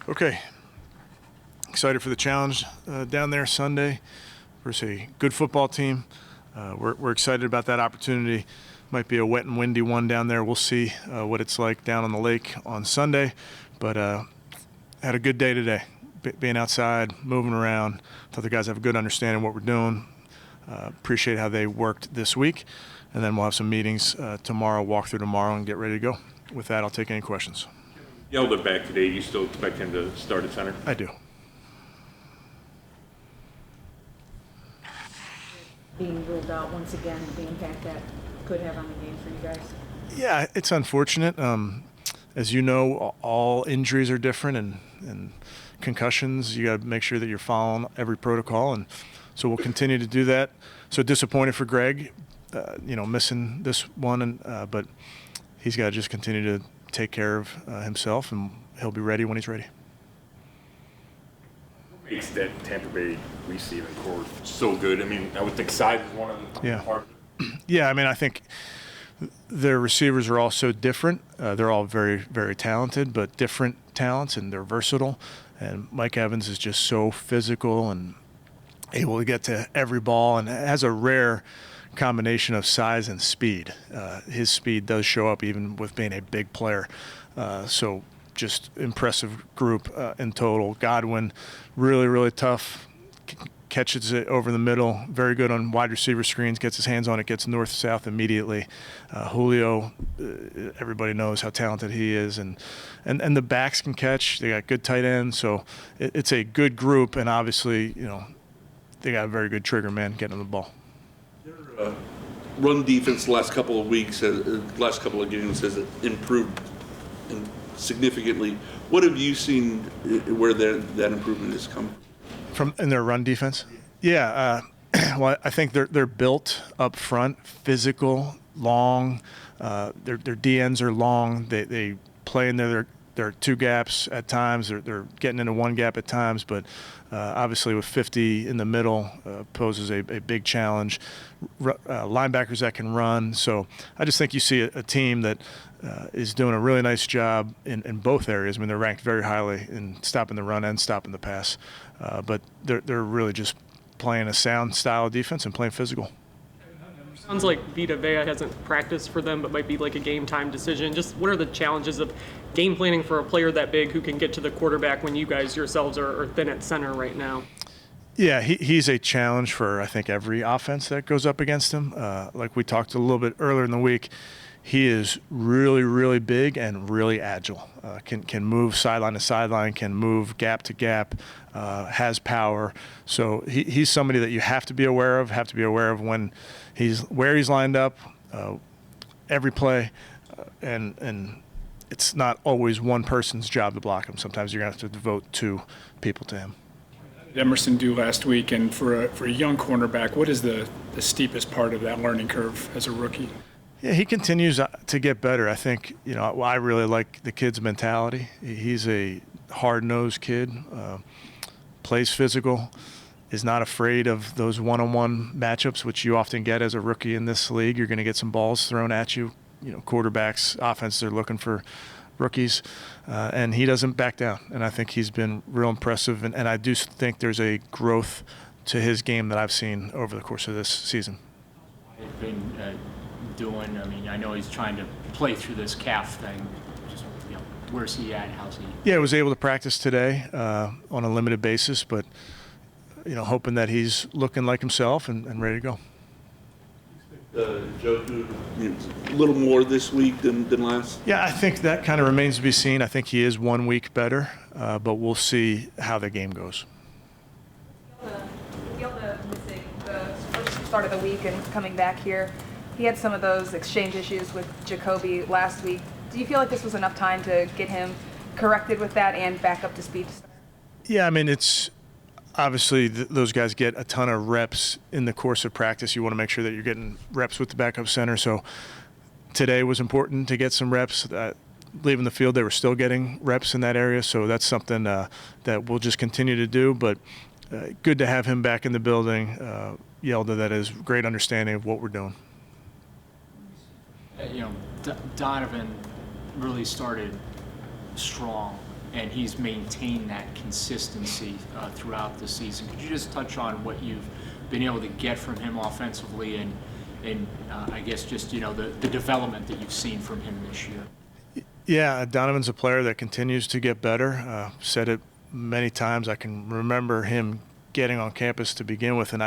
Okay. Excited for the challenge down there Sunday versus a good football team. We're excited about that opportunity. Might be a wet and windy one down there. We'll see what it's like down on the lake on Sunday. But had a good day today, being outside, moving around. Thought the guys have a good understanding of what we're doing. Appreciate how they worked this week. And then we'll have some meetings tomorrow, walk through tomorrow, and get ready to go. With that, I'll take any questions. Yelder back today. You still expect him to start at center? I do. Being ruled out once again, the impact that could have on the game for you guys? Yeah, it's unfortunate. As you know, all injuries are different, and concussions, you got to make sure that you're following every protocol, and so we'll continue to do that. So disappointed for Greg, missing this one, but he's got to just continue to take care of himself, and he'll be ready when he's ready. What makes that Tampa Bay receiving core so good? I mean, I would think size is one of the parts. Yeah, I mean, I think their receivers are all so different. They're all very, very talented, but different talents, and they're versatile. And Mike Evans is just so physical and able to get to every ball, and has a rare combination of size and speed. His speed does show up even with being a big player. So just impressive group in total. Godwin, really, really tough. Catches it over the middle, very good on wide receiver screens, gets his hands on it, gets north-south immediately. Julio, everybody knows how talented he is, and the backs can catch. They got good tight ends, so it's a good group, and obviously, they got a very good trigger man getting the ball. Their run defense the last couple of weeks, last couple of games has improved significantly. What have you seen where that improvement has come from in their run defense? Yeah, well, I think they're built up front, physical, long. Their DNs are long. They play in their two gaps at times. They're getting into one gap at times, but obviously with 50 in the middle poses a big challenge. Linebackers that can run. So I just think you see a team that is doing a really nice job in both areas. I mean, they're ranked very highly in stopping the run and stopping the pass. But they're really just playing a sound style of defense and playing physical. Sounds like Vita Vea hasn't practiced for them, but might be like a game time decision. Just what are the challenges of game planning for a player that big who can get to the quarterback when you guys yourselves are thin at center right now? Yeah, he's a challenge for, I think, every offense that goes up against him. Like we talked a little bit earlier in the week, he is really, really big and really agile. Can move sideline to sideline, can move gap to gap, has power. So he's somebody that you have to be aware of when where he's lined up, every play, and it's not always one person's job to block him. Sometimes you're going to have to devote two people to him. What did Emerson do last week? And for a young cornerback, what is the steepest part of that learning curve as a rookie? Yeah, he continues to get better. I think, I really like the kid's mentality. He's a hard-nosed kid, plays physical, is not afraid of those one-on-one matchups, which you often get as a rookie in this league. You're going to get some balls thrown at you. Quarterbacks, offenses are looking for rookies, and he doesn't back down. And I think he's been real impressive, and I do think there's a growth to his game that I've seen over the course of this season. Doing? I mean, I know he's trying to play through this calf thing. Just, where's he at? How's he? Yeah, I was able to practice today on a limited basis, but hoping that he's looking like himself and ready to go. Joe, a little more this week than last? Yeah, I think that kind of remains to be seen. I think he is 1 week better, but we'll see how the game goes. Gilda missing the first start of the week and coming back here. He had some of those exchange issues with Jacoby last week. Do you feel like this was enough time to get him corrected with that and back up to speed? Yeah, I mean, it's obviously those guys get a ton of reps in the course of practice. You want to make sure that you're getting reps with the backup center. So today was important to get some reps. Leaving the field, they were still getting reps in that area. So that's something that we'll just continue to do. But good to have him back in the building. Yelda, that is great understanding of what we're doing. Donovan really started strong and he's maintained that consistency throughout the season. Could you just touch on what you've been able to get from him offensively and I guess just, you know, the development that you've seen from him this year? Yeah, Donovan's a player that continues to get better. Said it many times. I can remember him getting on campus to begin with, and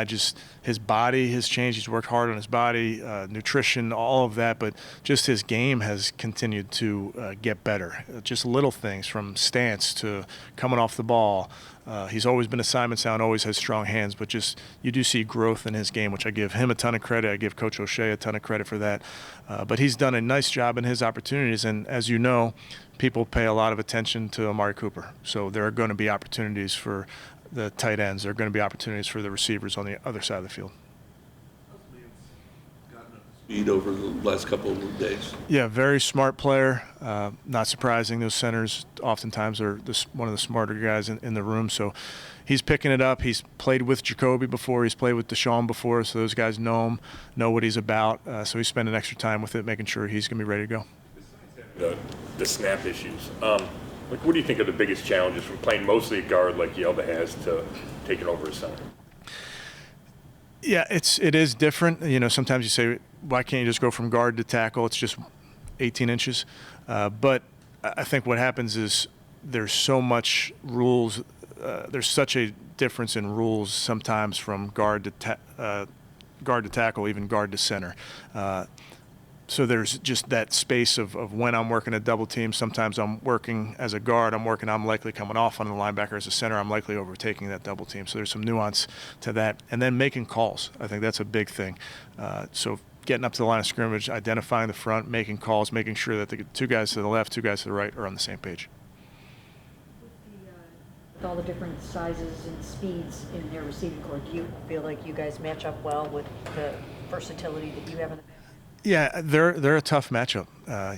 his body has changed. He's worked hard on his body, nutrition, all of that, but just his game has continued to get better. Just little things from stance to coming off the ball. He's always been assignment sound, always has strong hands, but just you do see growth in his game, which I give him a ton of credit. I give Coach O'Shea a ton of credit for that. But he's done a nice job in his opportunities, and as you know, people pay a lot of attention to Amari Cooper. So there are going to be opportunities for the tight ends. There are going to be opportunities for the receivers on the other side of the field. Speed over the last couple of days. Yeah, very smart player. Not surprising. Those centers oftentimes are one of the smarter guys in the room. So he's picking it up. He's played with Jacoby before. He's played with Deshaun before. So those guys know him, know what he's about. So he's spending extra time with it, making sure he's going to be ready to go. The snap issues. What do you think are the biggest challenges from playing mostly a guard like Yelda has to taking over a center? Yeah, it is different. You know, sometimes you say, why can't you just go from guard to tackle? It's just 18 inches. But I think what happens is there's so much rules. There's such a difference in rules sometimes from guard to tackle, even guard to center. So there's just that space of when I'm working a double team. Sometimes I'm working as a guard. I'm likely coming off on the linebacker as a center. I'm likely overtaking that double team. So there's some nuance to that. And then making calls. I think that's a big thing. So getting up to the line of scrimmage, identifying the front, making calls, making sure that the two guys to the left, two guys to the right are on the same page. With all the different sizes and speeds in their receiving corps, do you feel like you guys match up well with the versatility that you have in the back? Yeah, they're a tough matchup.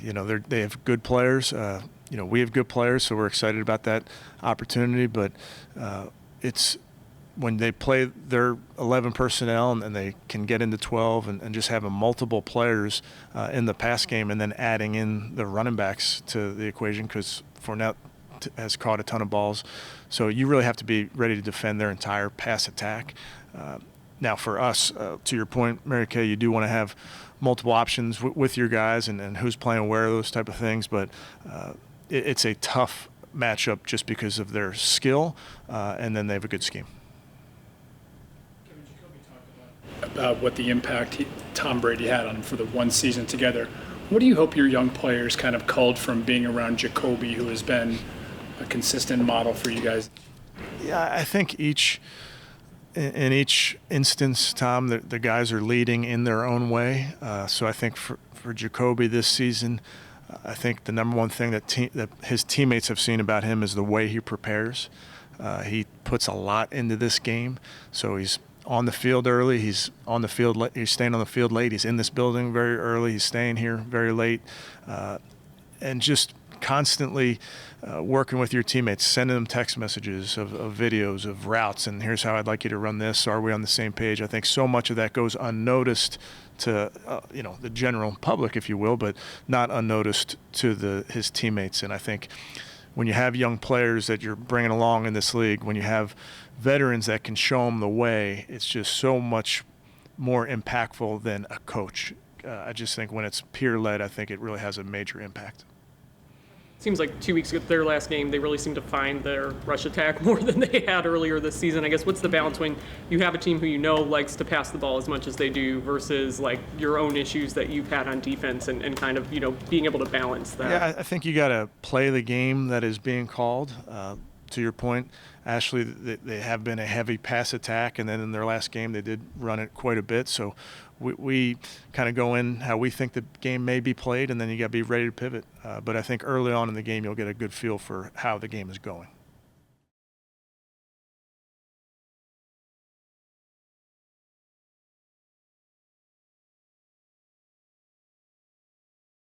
You know, they have good players. You know, we have good players, so we're excited about that opportunity. But it's when they play their 11 personnel and they can get into 12 and just having multiple players in the pass game and then adding in the running backs to the equation because Fournette has caught a ton of balls. So you really have to be ready to defend their entire pass attack. Now, for us, to your point, Mary Kay, you do want to have multiple options with your guys and who's playing where, those type of things. But it's a tough matchup just because of their skill, and then they have a good scheme. Kevin, Jacoby talked about what the impact Tom Brady had on him for the one season together. What do you hope your young players kind of culled from being around Jacoby, who has been a consistent model for you guys? Yeah, I think in each instance, Tom, the guys are leading in their own way. So I think for Jacoby this season, I think the number one thing that his teammates have seen about him is the way he prepares. He puts a lot into this game. So he's on the field early. He's on the field. He's staying on the field late. He's in this building very early. He's staying here very late, and just constantly working with your teammates, sending them text messages of videos of routes, and here's how I'd like you to run this. Are we on the same page? I think so much of that goes unnoticed to the general public, if you will, but not unnoticed to his teammates. And I think when you have young players that you're bringing along in this league, when you have veterans that can show them the way, it's just so much more impactful than a coach. I just think when it's peer-led, I think it really has a major impact. Seems like 2 weeks ago, their last game, they really seem to find their rush attack more than they had earlier this season. I guess what's the balance when you have a team who you know likes to pass the ball as much as they do versus like your own issues that you've had on defense and kind of, being able to balance that? Yeah, I think you got to play the game that is being called. To your point, Ashley, they have been a heavy pass attack, and then in their last game they did run it quite a bit. So we kind of go in how we think the game may be played, and then you got to be ready to pivot. But I think early on in the game you'll get a good feel for how the game is going.